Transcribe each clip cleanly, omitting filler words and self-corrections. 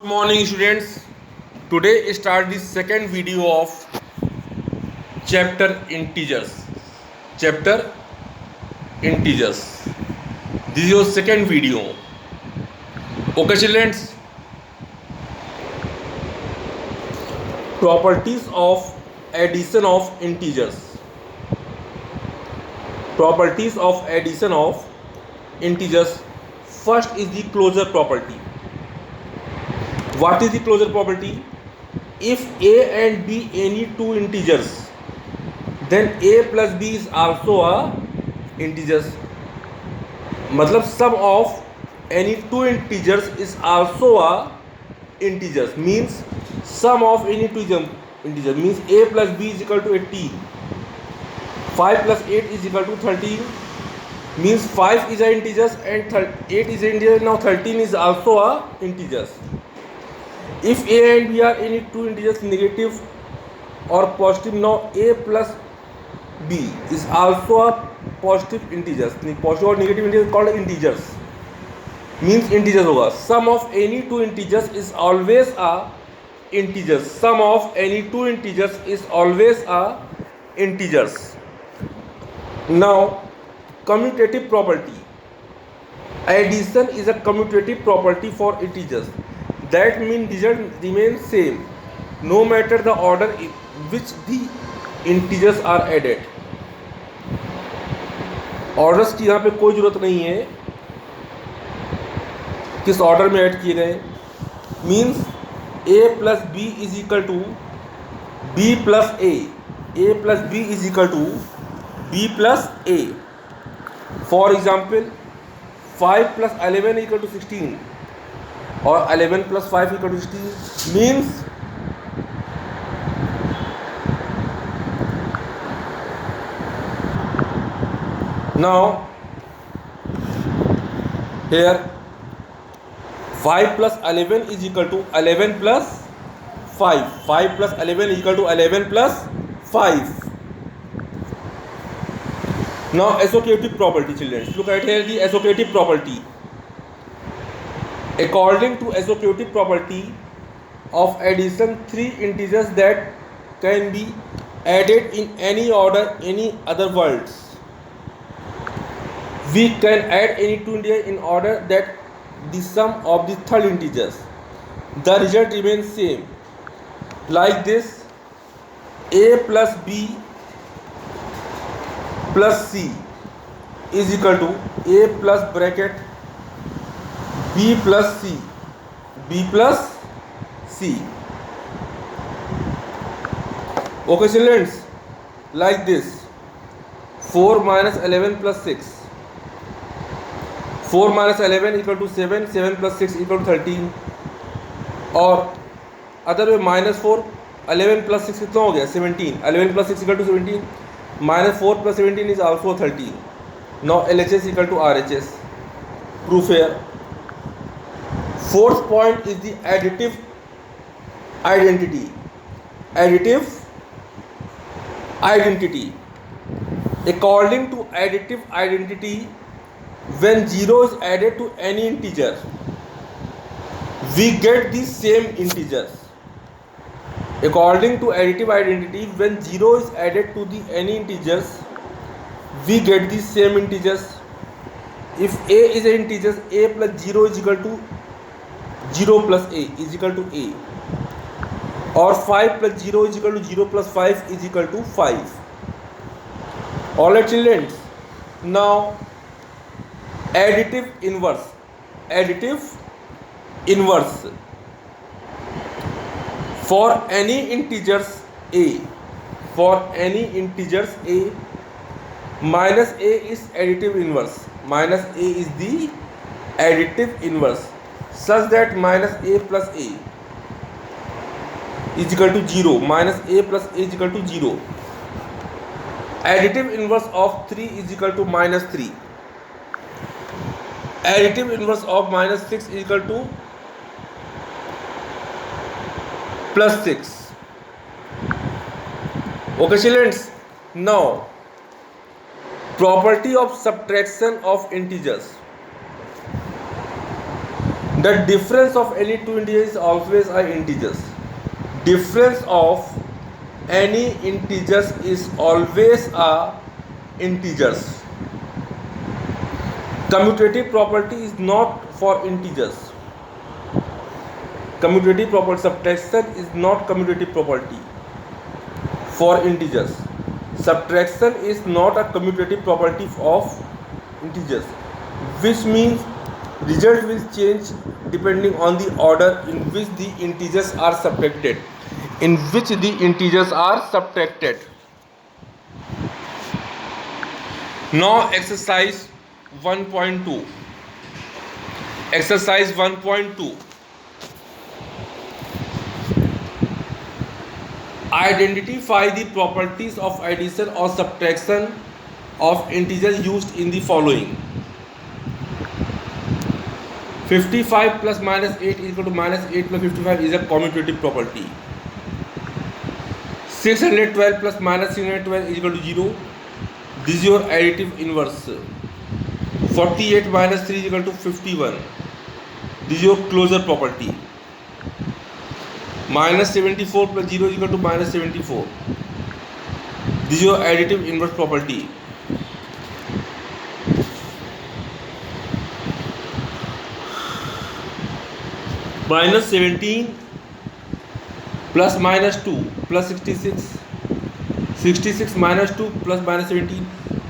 Good morning students. Today start the second video of chapter integers. Chapter integers. This is your second video. Okay students. Properties of addition of integers. Properties of addition of integers. First is the closure property. What is the closure property? If a and b any two integers, then a plus b is also a integers. मतलब sum of any two integers is also a integers. Means sum of any two integers means a plus b is equal to 18. 5 plus 8 is equal to 13. Means 5 is a integers and 8 is a integer. Now 13 is also a integers. If a and b are any two integers negative or positive, now a plus b is also a positive integers. Positive or negative integers called integers. Means integers होगा. Sum of any two integers is always a integers. Sum of any two integers is always a integers. Now commutative property. Addition is a commutative property for integers. That means result remains same no matter the order in which the integers are added. Orders की यहाँ पे कोई ज़रूरत नहीं है किस order में add किए गए. Means a plus B is equal to B plus A plus B is equal to B plus A. For example 5 plus 11 equal to 16 और 11 plus 5 equal to 16. Means now here 5 plus 11 is equal to 11 plus 5. 5 plus 11 is equal to 11 plus 5. Now associative property, children. Look at here the associative property. According to associative property of addition, three integers that can be added in any order, any other words. We can add any two integers in order that the sum of the third integers. The result remains same. Like this, a plus b plus c is equal to a plus bracket b plus c, b plus c. Okay students, like this 4 minus 11 plus 6. 4 minus 11 equal to 7, 7 plus 6 equal to 13. और other way minus 4 11 plus 6 कितना हो गया 17. 11 plus 6 equal to 17. Minus 4 plus 17 is also 13. Now LHS equal to RHS. Proof है. Fourth point is the additive identity. Additive identity. According to additive identity, when 0 is added to any integer, we get the same integers. According to additive identity, when 0 is added to the any integers, we get the same integers. If a is an integer, a plus 0 is equal to 0 plus a is equal to a, or 5 plus 0 is equal to 0 plus 5 is equal to 5. Alright children, now additive inverse. Additive inverse for any integers a, for any integers a, minus a is additive inverse. Minus a is the additive inverse such that minus a plus a is equal to 0. Minus a plus a is equal to 0. Additive inverse of 3 is equal to minus 3. Additive inverse of minus 6 is equal to plus 6. Okay students, now property of subtraction of integers. The difference of any two integers is always a integers. Difference of any integers is always a integers. Commutative property is not for integers. Commutative property, subtraction is not commutative property for integers. Subtraction is not a commutative property of integers, which means result will change depending on the order in which the integers are subtracted. Now exercise 1.2. Exercise 1.2. Identify the properties of addition or subtraction of integers used in the following. 55 plus minus 8 is equal to minus 8 plus 55 is a commutative property. 612 plus minus 612 is equal to 0. This is your additive inverse. 48 minus 3 is equal to 51. This is your closure property. Minus 74 plus 0 is equal to minus 74. This is your additive inverse property. Minus 17 plus minus 2 plus 66. 66 minus 2 plus minus 17.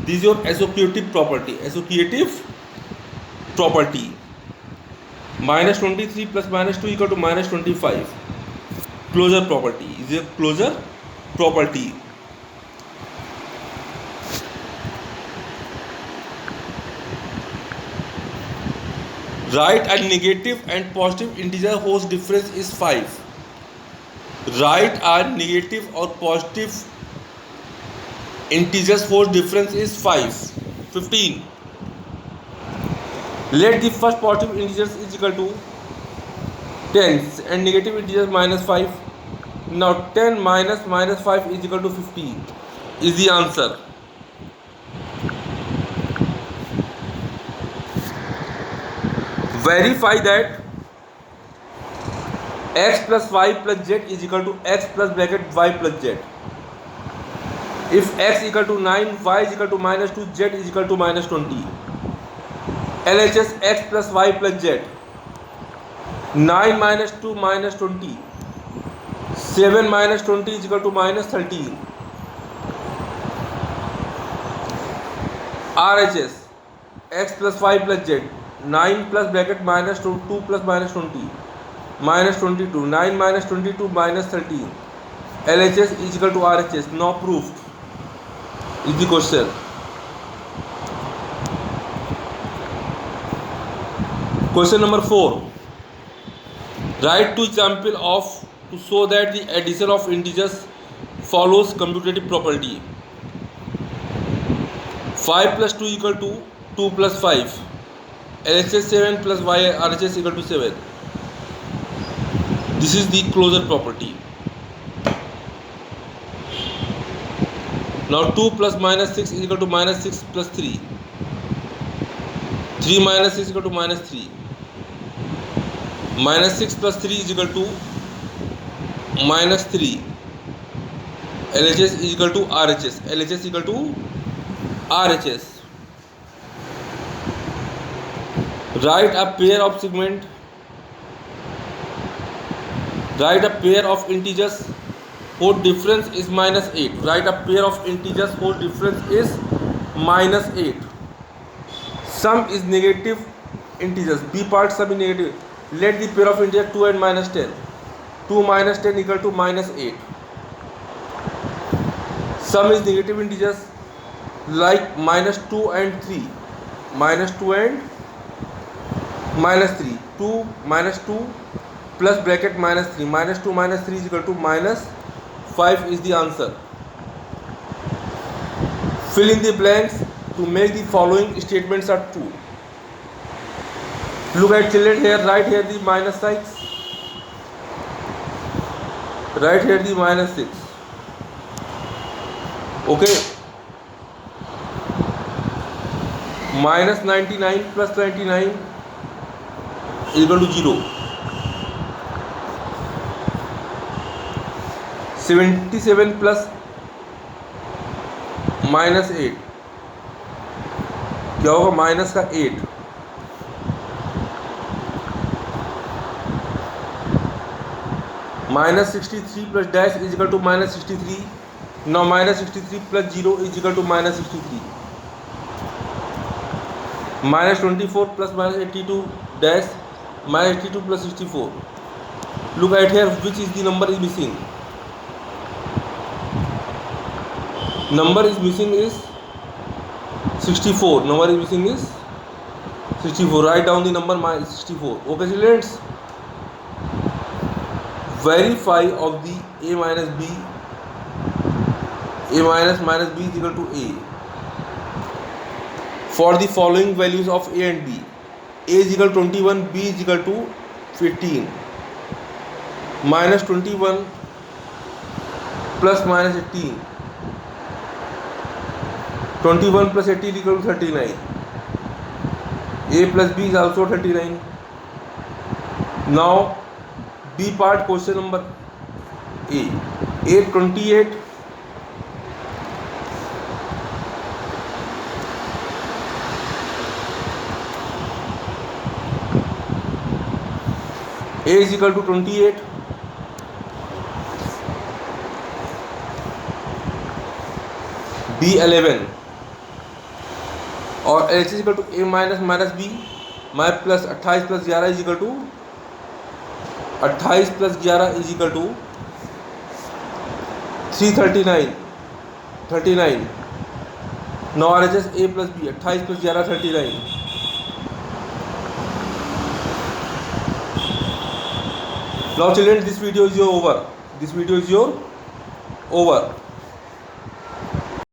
This is your associative property. Associative property. Minus 23 plus minus 2 equal to minus 25. Closure property is a closure property. Write a negative and positive integer whose difference is 5. Write a negative or positive integers whose difference is 5. 15. Let the first positive integers is equal to 10 and negative integers minus 5. Now 10 minus minus 5 is equal to 15 is the answer. Verify that x plus y plus z is equal to x plus bracket y plus z. If x equal to 9, y is equal to minus 2, z is equal to minus 20. LHS x plus y plus z. 9 minus 2 minus 20. 7 minus 20 is equal to minus 13. RHS x plus y plus z. 9 plus bracket minus 2 plus minus 20 minus 22. 9 minus 22 minus 13. LHS is equal to RHS. Now proved is the question. Question number 4. Write two examples to show that the addition of integers follows commutative property. 5 plus 2 equal to 2 plus 5. LHS 7 plus y RHS equal to 7. This is the closure property. Now 2 plus minus 6 is equal to minus 6 plus 3. 3 minus 6 is equal to minus 3. Minus 6 plus 3 is equal to minus 3. LHS is equal to RHS. LHS is equal to RHS. Write a pair of segment. Write a pair of integers whose difference is minus 8. Write a pair of integers whose difference is minus 8. Sum is negative integers. B part sum is negative. Let the pair of integers 2 and minus 10. 2 minus 10 equal to minus 8. Sum is negative integers like minus 2 and 3. Minus 2 and minus 3. 2 minus 2 plus bracket minus 3. Minus 2 minus 3 is equal to minus 5 is the answer. Fill in the blanks to make the following statements are true. Look at children here. Write here the minus 6. Write here the minus 6. Okay. Minus 99 plus 99 is equal to 0. 77 plus minus 8 क्या होगा, minus का 8. Minus 63 plus dash is equal to minus 63. Now minus 63 plus 0 is equal to minus 63. Minus 24 plus minus 82 dash minus 82 plus 64. Look at here, which is the number is missing. Number is missing is 64. Number is missing is 64. Write down the number minus 64. Okay students, verify of the a minus b, a minus minus b is equal to a for the following values of a and b. A is equal to 21, b is equal to 15. Minus 21 plus minus 18. 21 plus 18 is equal to 39. A plus b is also 39. Now B part, question number A. 828 A is equal to 28. B 11 और H is equal to A minus minus B minus plus 28 plus 11 is equal to 28 plus 11 is equal to 339. 39. Now RHS A plus B. 28 plus 11 39. Now children, this video is your over. This video is your over.